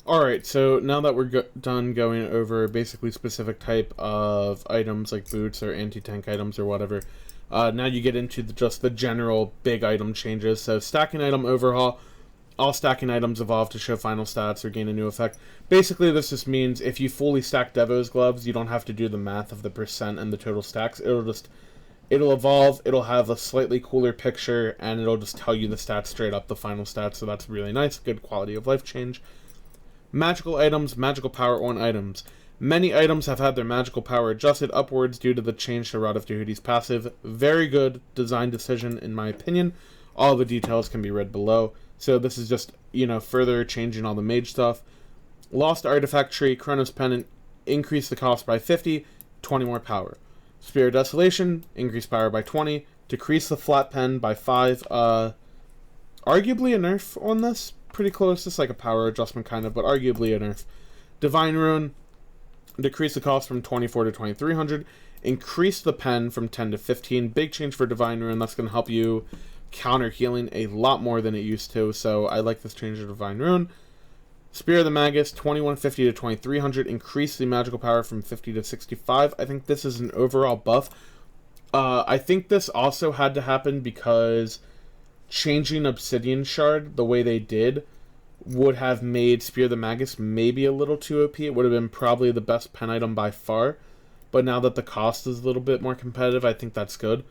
Alright, so now that we're done going over basically specific type of items like boots or anti-tank items or whatever, now you get into just the general big item changes. So stacking item overhaul, all stacking items evolve to show final stats or gain a new effect. Basically, this just means if you fully stack Devo's gloves, you don't have to do the math of the percent and the total stacks. It'll evolve, it'll have a slightly cooler picture, and it'll just tell you the stats straight up, the final stats, so that's really nice, good quality of life change. Magical items, magical power on items. Many items have had their magical power adjusted upwards due to the change to Rod of Tahuti's passive. Very good design decision, in my opinion. All the details can be read below. So this is just, further changing all the mage stuff. Lost Artifact Tree, Chronos Pendant, increase the cost by 50, 20 more power. Spear of Desolation, increase power by 20, decrease the flat pen by 5. Arguably a nerf on this. Pretty close, just like a power adjustment kind of, but arguably a nerf. Divine Ruin, decrease the cost from 24 to 2300, increase the pen from 10 to 15. Big change for Divine Ruin. That's going to help you counter healing a lot more than it used to, so I like this change to Divine Ruin. Spear of the Magus, 2150 to 2300, increase the magical power from 50 to 65. I think this is an overall buff. I think this also had to happen because changing Obsidian Shard the way they did would have made Spear of the Magus maybe a little too OP. It would have been probably the best pen item by far, but now that the cost is a little bit more competitive, I think that's good.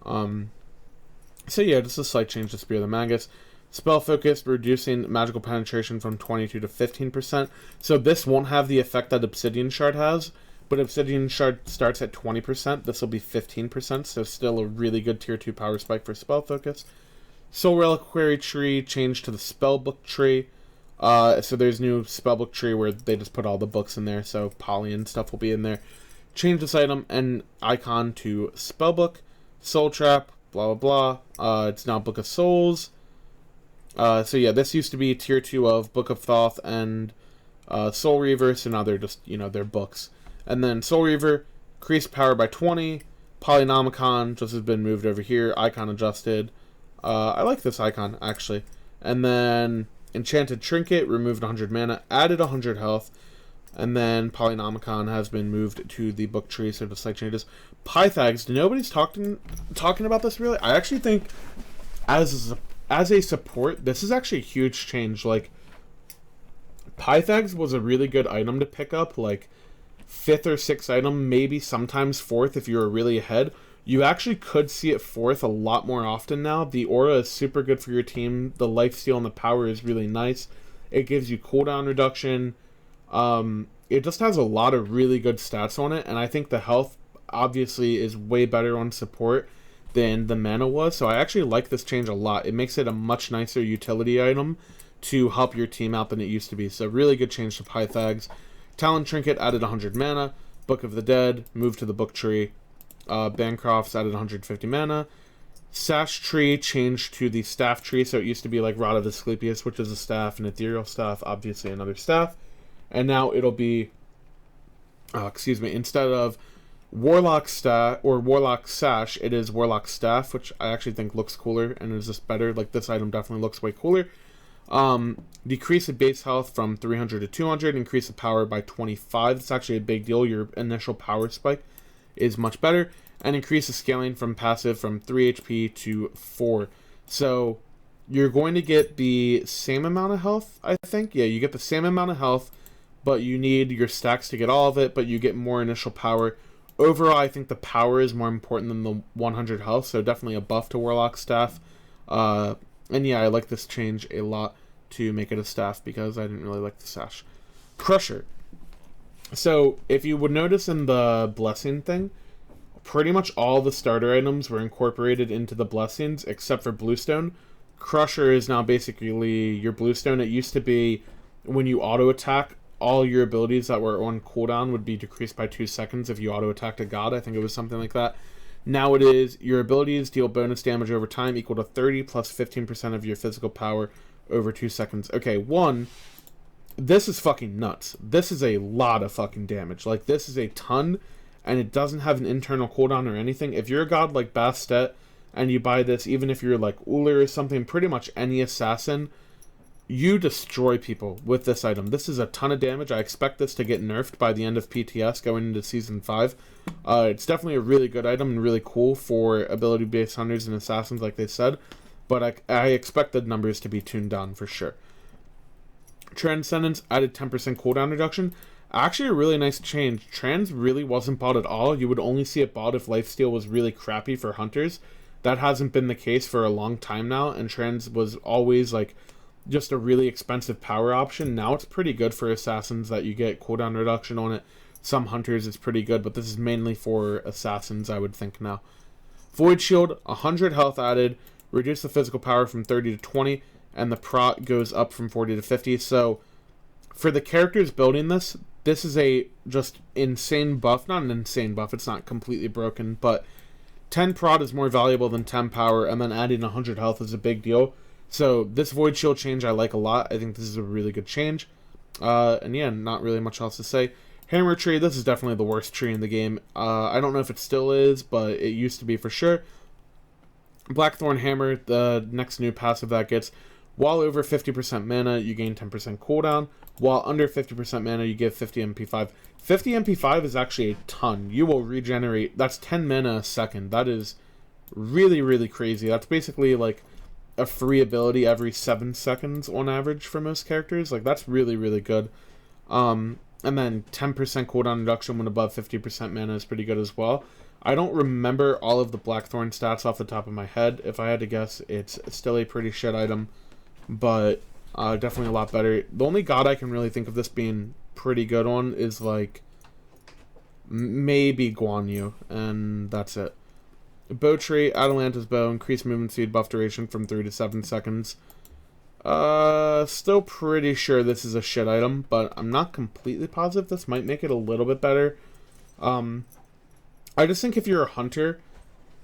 So yeah, just a slight change to Spear of the Magus. Spell Focus, reducing magical penetration from 22 to 15%. So this won't have the effect that Obsidian Shard has, but Obsidian Shard starts at 20%. This will be 15%, so still a really good tier 2 power spike for Spell Focus. Soul Reliquary Tree changed to the Spellbook Tree. So there's new Spellbook Tree where they just put all the books in there, so Poly and stuff will be in there. Change this item and icon to Spellbook. Soul Trap, blah blah blah. It's now Book of Souls. So yeah, this used to be tier 2 of Book of Thoth and Soul Reaver, so now they're just, they're books. And then Soul Reaver, increased power by 20. Polynomicon just has been moved over here, icon adjusted. I like this icon, actually. And then Enchanted Trinket, removed 100 mana, added 100 health. And then Polynomicon has been moved to the book tree, so just like changes. Pythags, nobody's talking about this really. I actually think as a support, this is actually a huge change. Like, Pythags was a really good item to pick up, like 5th or 6th item, maybe sometimes 4th if you were really ahead. You actually could see it 4th a lot more often now. The aura is super good for your team. The lifesteal and the power is really nice. It gives you cooldown reduction. It just has a lot of really good stats on it, and I think the health obviously is way better on support than the mana was, so I actually like this change a lot. It makes it a much nicer utility item to help your team out than it used to be, so really good change to Pythags. Talon Trinket added 100 mana. Book of the Dead moved to the book tree. Bancroft's added 150 mana. Sash Tree changed to the staff tree, so it used to be like Rod of Asclepius, which is a staff, and Ethereal Staff, obviously another staff. And now it'll be, instead of Warlock Staff or Warlock Sash, it is Warlock Staff, which I actually think looks cooler and is just better. Like, this item definitely looks way cooler. Decrease the base health from 300 to 200, increase the power by 25. It's actually a big deal. Your initial power spike is much better, and increase the scaling from passive from 3 HP to 4. So you're going to get the same amount of health, I think. Yeah, you get the same amount of health, but you need your stacks to get all of it, but you get more initial power. Overall, I think the power is more important than the 100 health, so definitely a buff to Warlock Staff. And yeah, I like this change a lot to make it a staff because I didn't really like the sash. Crusher. So, if you would notice in the blessing thing, pretty much all the starter items were incorporated into the blessings except for Bluestone. Crusher is now basically your Bluestone. It used to be when you auto attack, all your abilities that were on cooldown would be decreased by 2 seconds if you auto attacked a god. I think it was something like that. Now it is your abilities deal bonus damage over time equal to 30 plus 15% of your physical power over 2 seconds. Okay, this is fucking nuts. This is a lot of fucking damage. Like, this is a ton, and it doesn't have an internal cooldown or anything. If you're a god like Bastet, and you buy this, even if you're like Uller or something, pretty much any assassin You destroy people with this item. This is a ton of damage. I expect this to get nerfed by the end of PTS going into Season 5. It's definitely a really good item and really cool for ability-based hunters and assassins, like they said. But I expect the numbers to be tuned down for sure. Transcendence added 10% cooldown reduction. Actually a really nice change. Trans really wasn't bought at all. You would only see it bought if lifesteal was really crappy for hunters. That hasn't been the case for a long time now, and Trans was always like just a really expensive power option. Now it's pretty good for assassins that you get cooldown reduction on it. Some hunters it's pretty good, but this is mainly for assassins, I would think now. Void Shield, 100 health added, reduce the physical power from 30 to 20, and the prot goes up from 40 to 50. So for the characters building this, this is a just insane buff. Not an insane buff, it's not completely broken, but 10 prot is more valuable than 10 power, and then adding 100 health is a big deal. So this Void Shield change I like a lot. I think this is a really good change. And yeah, not really much else to say. Hammer Tree, this is definitely the worst tree in the game. I don't know if it still is, but it used to be for sure. Blackthorn Hammer, the next new passive that gets, while over 50% mana, you gain 10% cooldown. While under 50% mana, you get 50 MP5. 50 MP5 is actually a ton. You will regenerate. That's 10 mana a second. That is really, really crazy. That's basically like a free ability every 7 seconds on average for most characters. Like, that's really, really good. And then 10% cooldown reduction when above 50% mana is pretty good as well. I don't remember all of the Blackthorn stats off the top of my head. If I had to guess, it's still a pretty shit item, but definitely a lot better. The only god I can really think of this being pretty good on is like maybe Guan Yu, and that's it. Bow Tree, Atalanta's Bow, increased movement speed, buff duration from 3 to 7 seconds. Still pretty sure this is a shit item, but I'm not completely positive. This might make it a little bit better. I just think if you're a hunter,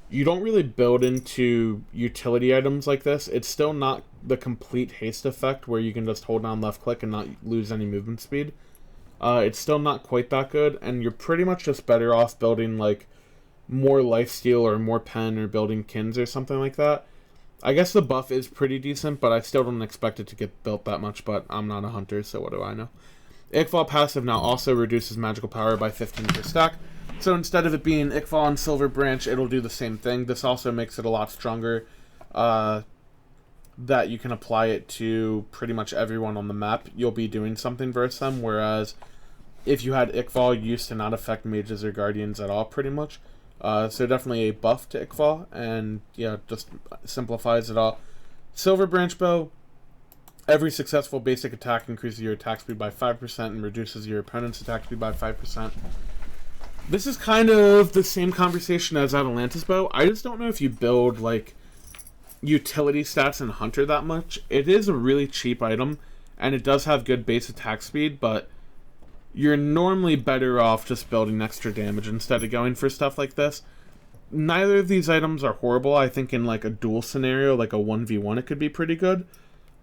you don't really build into utility items like this. It's still not the complete haste effect where you can just hold down left click and not lose any movement speed. It's still not quite that good, and you're pretty much just better off building like more lifesteal or more pen or building kins or something like that. I guess the buff is pretty decent, but I still don't expect it to get built that much, but I'm not a hunter, so what do I know? Iqval passive now also reduces magical power by 15 per stack. So instead of it being Iqval and Silver Branch, it'll do the same thing. This also makes it a lot stronger, that you can apply it to pretty much everyone on the map. You'll be doing something versus them, whereas if you had Iqval, you used to not affect mages or guardians at all, pretty much. So definitely a buff to Iqval, and yeah, just simplifies it all. Silver Branch Bow, every successful basic attack increases your attack speed by 5% and reduces your opponent's attack speed by 5%. This is kind of the same conversation as Atalanta's Bow. I just don't know if you build like utility stats in Hunter that much. It is a really cheap item, and it does have good base attack speed, but you're normally better off just building extra damage instead of going for stuff like this. Neither of these items are horrible. I think in like a duel scenario, like a 1v1, it could be pretty good.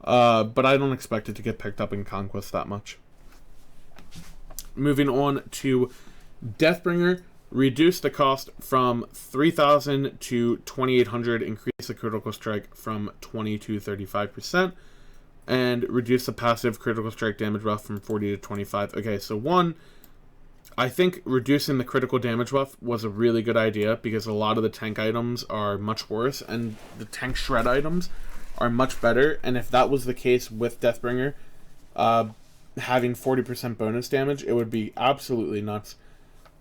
But I don't expect it to get picked up in Conquest that much. Moving on to Deathbringer. Reduce the cost from 3,000 to 2,800. Increase the critical strike from 20 to 35%. And reduce the passive critical strike damage buff from 40 to 25. Okay, so one, I think reducing the critical damage buff was a really good idea because a lot of the tank items are much worse and the tank shred items are much better. And if that was the case with Deathbringer, having 40% bonus damage, it would be absolutely nuts.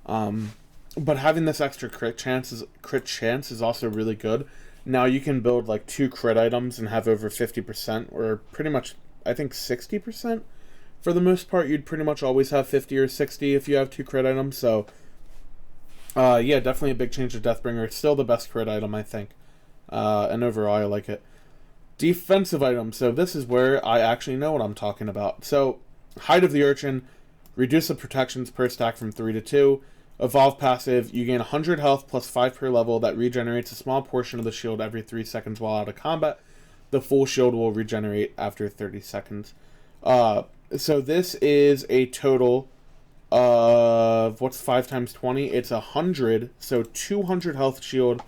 But having this extra crit chance is also really good. Now you can build like 2 crit items and have over 50%, or pretty much, I think 60%. For the most part, you'd pretty much always have 50 or 60 if you have 2 crit items. So, yeah, definitely a big change to Deathbringer. It's still the best crit item, I think. And overall, I like it. Defensive items. So this is where I actually know what I'm talking about. So, Height of the Urchin. Reduce the protections per stack from 3 to 2. Evolve passive, you gain 100 health plus 5 per level that regenerates a small portion of the shield every 3 seconds while out of combat. The full shield will regenerate after 30 seconds. So this is a total of, what's 5 times 20? It's 100, so 200 health shield,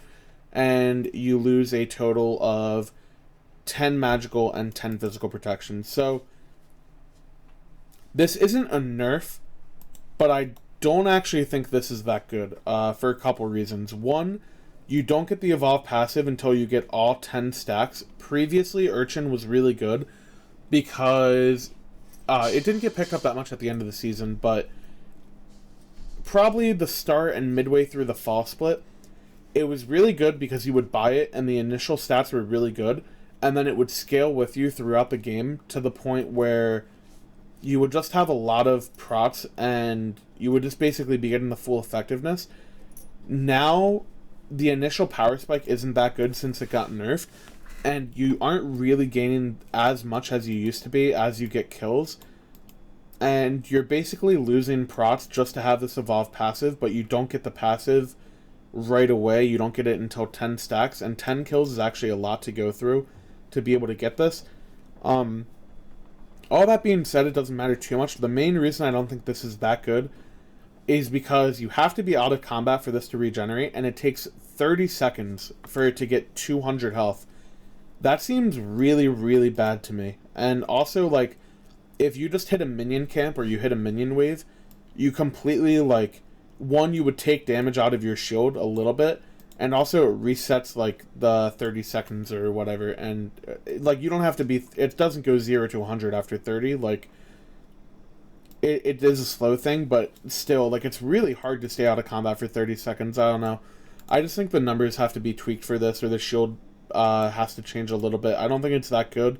and you lose a total of 10 magical and 10 physical protection. So this isn't a nerf, but I don't actually think this is that good for a couple reasons. One, you don't get the evolve passive until you get all 10 stacks. Previously, Urchin was really good because it didn't get picked up that much at the end of the season, but probably the start and midway through the fall split, it was really good because you would buy it and the initial stats were really good, and then it would scale with you throughout the game to the point where you would just have a lot of prots and you would just basically be getting the full effectiveness. Now, the initial power spike isn't that good since it got nerfed, and you aren't really gaining as much as you used to be as you get kills, and you're basically losing prots just to have this evolve passive, but you don't get the passive right away. You don't get it until 10 stacks, and 10 kills is actually a lot to go through to be able to get this. All that being said, it doesn't matter too much. The main reason I don't think this is that good is because you have to be out of combat for this to regenerate, and it takes 30 seconds for it to get 200 health. That seems really, really bad to me. And also, like, if you just hit a minion camp or you hit a minion wave, you completely, like, one, you would take damage out of your shield a little bit, and also it resets, like, the 30 seconds or whatever, and, like, you don't have to be, it doesn't go 0 to 100 after 30, like, it is a slow thing, but still, like, it's really hard to stay out of combat for 30 seconds, I don't know. I just think the numbers have to be tweaked for this, or the shield has to change a little bit. I don't think it's that good,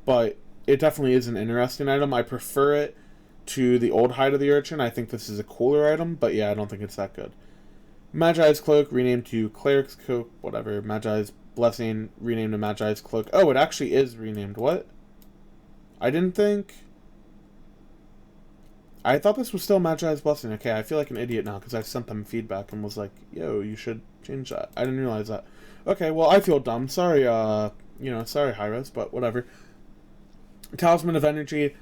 but it definitely is an interesting item. I prefer it to the old hide of the urchin. I think this is a cooler item, but yeah, I don't think it's that good. Magi's Cloak, renamed to Cleric's Cloak, whatever. Magi's Blessing, renamed to Magi's Cloak. Oh, it actually is renamed. What? I didn't think... I thought this was still Magi's Blessing. Okay, I feel like an idiot now because I sent them feedback and was like, yo, you should change that. I didn't realize that. Okay, well, I feel dumb. Sorry, sorry, Hi-Res, but whatever. Talisman of Energy.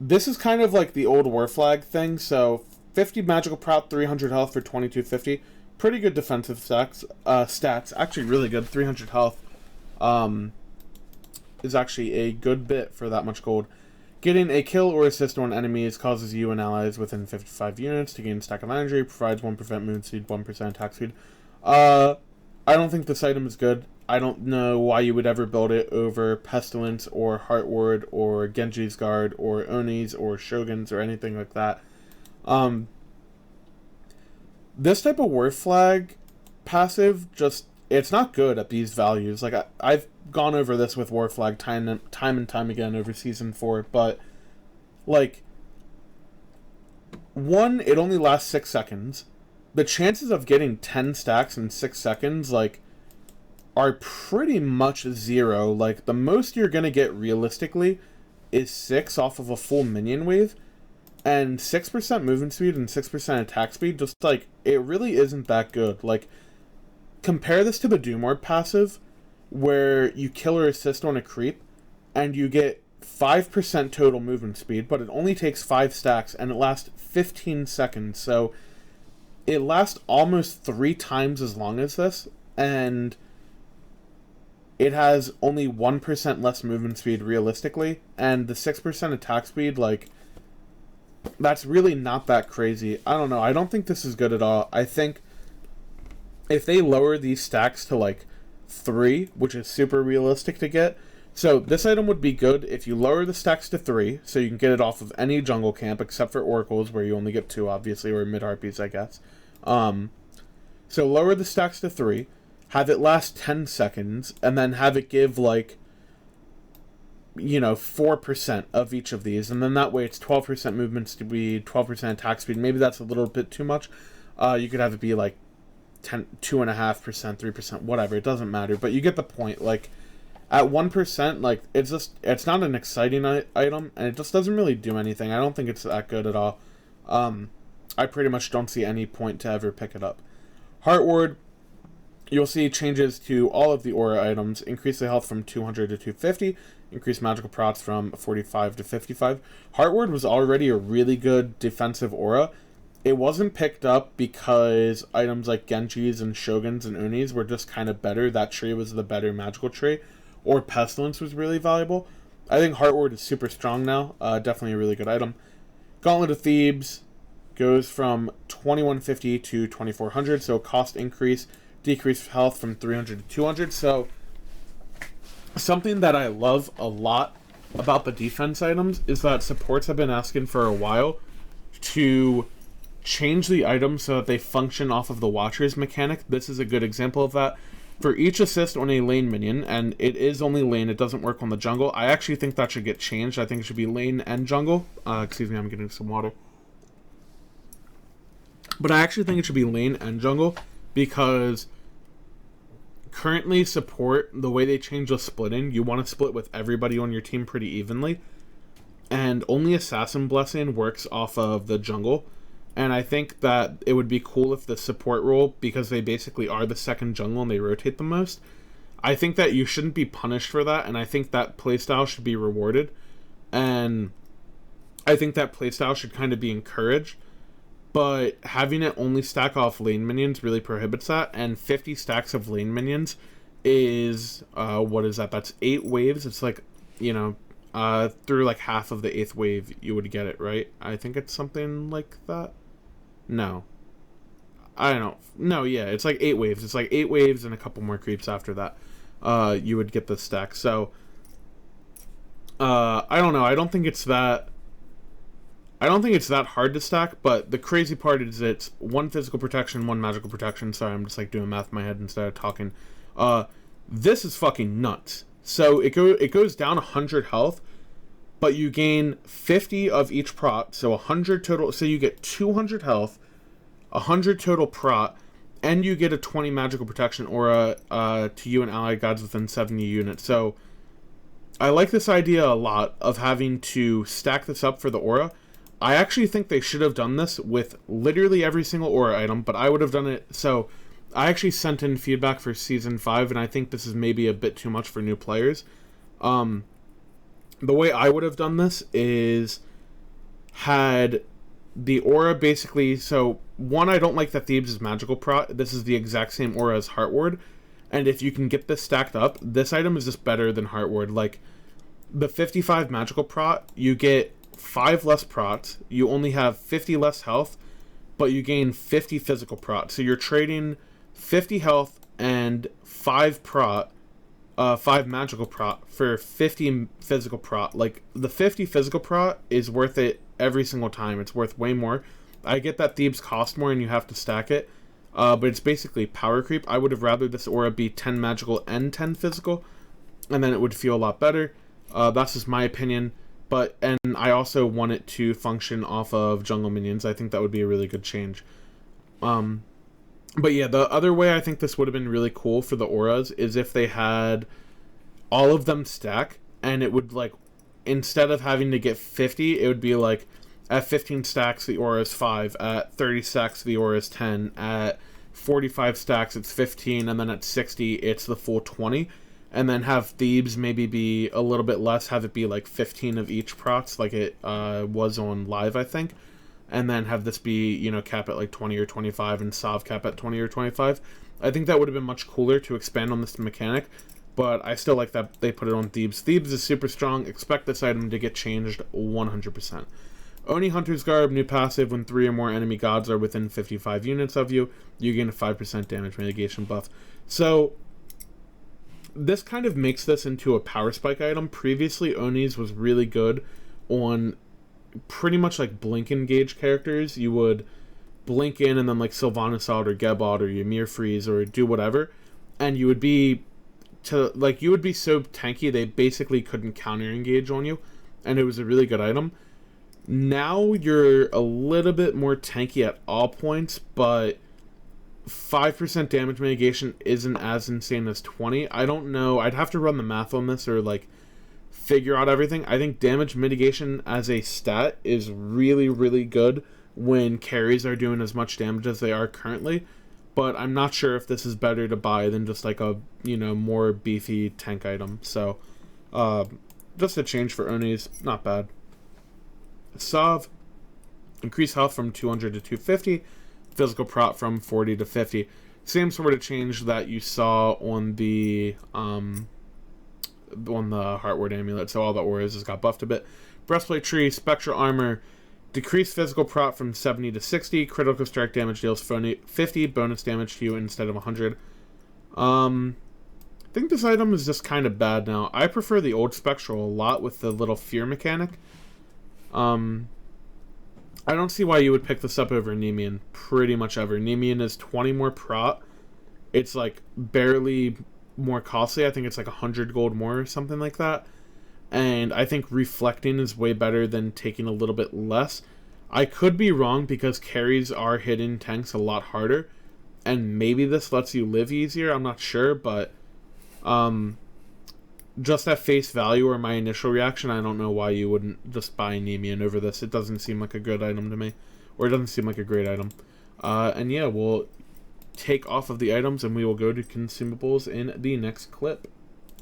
This is kind of like the old War Flag thing, so 50 magical prot, 300 health for 2250. Pretty good defensive stats. Actually really good. 300 health is actually a good bit for that much gold. Getting a kill or assist on enemies causes you and allies within 55 units to gain a stack of energy, provides 1% movement speed, 1% attack speed. I don't think this item is good. I don't know why you would ever build it over Pestilence or Heartward or Genji's Guard or Oni's or Shogun's or anything like that. This type of War Flag passive, just, it's not good at these values. Like, I've gone over this with War Flag time and time again over Season 4, but, like, one, it only lasts 6 seconds. The chances of getting 10 stacks in 6 seconds, like, are pretty much 0. Like, the most you're gonna get realistically is 6 off of a full minion wave, and 6% movement speed and 6% attack speed, just, like, it really isn't that good. Like, compare this to the Doom Orb passive, where you kill or assist on a creep, and you get 5% total movement speed, but it only takes 5 stacks, and it lasts 15 seconds, so it lasts almost 3 times as long as this, and it has only 1% less movement speed realistically, and the 6% attack speed, like, that's really not that crazy. I don't know, I don't think this is good at all. I think if they lower these stacks to, like, 3, which is super realistic to get, so this item would be good if you lower the stacks to 3, so you can get it off of any jungle camp, except for Oracles, where you only get 2, obviously, or mid-harpies, I guess. So lower the stacks to 3, have it last 10 seconds, and then have it give, like, 4% of each of these, and then that way it's 12% movement speed, 12% attack speed. Maybe that's a little bit too much. You could have it be, like, 2.5%, 3%, whatever, it doesn't matter, but you get the point. Like, at 1%, like, it's not an exciting item, and it just doesn't really do anything. I don't think it's that good at all. I pretty much don't see any point to ever pick it up. Heartward, you'll see changes to all of the aura items. Increase the health from 200 to 250, increase magical prots from 45 to 55. Heartward was already a really good defensive aura. It wasn't picked up because items like Genji's and Shogun's and Uni's were just kind of better. That tree was the better magical tree. or Pestilence was really valuable. I think Heartward is super strong now. Definitely a really good item. Gauntlet of Thebes goes from 2150 to 2400, so cost increase, decrease health from 300 to 200. So something that I love a lot about the defense items is that supports have been asking for a while to change the items so that they function off of the Watcher's mechanic. This is a good example of that. For each assist on a lane minion, and it is only lane, it doesn't work on the jungle, I actually think that should get changed. I think it should be lane and jungle. Excuse me, I'm getting some water. But I actually think it should be lane and jungle, because currently support, the way they change the splitting, you want to split with everybody on your team pretty evenly, and only Assassin Blessing works off of the jungle. And I think that it would be cool if the support role, because they basically are the second jungle and they rotate the most, I think that you shouldn't be punished for that, and I think that playstyle should be rewarded. And I think that playstyle should kind of be encouraged. But having it only stack off lane minions really prohibits that, and 50 stacks of lane minions is, what is that? That's 8 waves. It's like, you know, through like half of the 8th wave you would get it, right? I think it's something like that. No. I don't know. No, yeah, it's like 8 waves. It's like 8 waves and a couple more creeps after that. You would get the stack. So, I don't know. I don't think it's that hard to stack, but the crazy part is it's 1 physical protection, 1 magical protection. Sorry, I'm just like doing math in my head instead of talking. This is fucking nuts. So it goes down 100 health, but you gain 50 of each prot, so 100 total. So you get 200 health, 100 total prot, and you get a 20 magical protection aura to you and allied gods within 70 units. So I like this idea a lot of having to stack this up for the aura. I actually think they should have done this with literally every single aura item, but I would have done it. So I actually sent in feedback for Season 5, and I think this is maybe a bit too much for new players. The way I would have done this is had the aura basically... So, one, I don't like that Thebes is magical prot. This is the exact same aura as Heartward. And if you can get this stacked up, this item is just better than Heartward. Like, the 55 magical prot, you get 5 less prots. You only have 50 less health, but you gain 50 physical prot. So you're trading 50 health and 5 prot, 5 magical prot for 50 physical prot. Like, the 50 physical prot is worth it every single time. It's worth way more. I get that Thebes cost more and you have to stack it, but it's basically power creep. I would have rather this aura be 10 magical and 10 physical, and then it would feel a lot better. That's just my opinion. And I also want it to function off of jungle minions. I think that would be a really good change. But yeah, the other way I think this would have been really cool for the auras is if they had all of them stack, and it would, like, instead of having to get 50, it would be like, at 15 stacks, the aura is 5, at 30 stacks, the aura is 10, at 45 stacks, it's 15, and then at 60, it's the full 20, and then have Thebes maybe be a little bit less, have it be like 15 of each prots, like it was on live, I think. And then have this be, you know, cap at like 20 or 25 and Sav cap at 20 or 25. I think that would have been much cooler to expand on this mechanic, but I still like that they put it on Thebes. Thebes is super strong. Expect this item to get changed 100%. Oni Hunter's Garb, new passive. When 3 or more enemy gods are within 55 units of you, you gain a 5% damage mitigation buff. So this kind of makes this into a power spike item. Previously, Oni's was really good on pretty much like blink engage characters. You would blink in and then like Sylvanas out or Gebot or Ymir freeze or do whatever, and you would be so tanky they basically couldn't counter engage on you, and it was a really good item. Now you're a little bit more tanky at all points, but 5% damage mitigation isn't as insane as 20. I don't know, I'd have to run the math on this or like figure out everything. I think damage mitigation as a stat is really, really good when carries are doing as much damage as they are currently, but I'm not sure if this is better to buy than just like a, you know, more beefy tank item. So just a change for Onis, not bad. Sav, increase health from 200 to 250, physical prot from 40 to 50. Same sort of change that you saw on the on the Heartward Amulet, so all that Warriors has got buffed a bit. Breastplate Tree, Spectral Armor, decreased physical prot from 70 to 60, critical strike damage deals 50, bonus damage to you instead of 100. I think this item is just kind of bad now. I prefer the old Spectral a lot with the little fear mechanic. I don't see why you would pick this up over Nemean pretty much ever. Nemean is 20 more prot. It's like barely more costly. I think it's like 100 gold more or something like that. And I think reflecting is way better than taking a little bit less. I could be wrong because carries are hitting tanks a lot harder. And maybe this lets you live easier. I'm not sure, but just at face value or my initial reaction, I don't know why you wouldn't just buy Nemean over this. It doesn't seem like a good item to me. Or it doesn't seem like a great item. And yeah, we'll take off of the items and we will go to consumables in the next clip.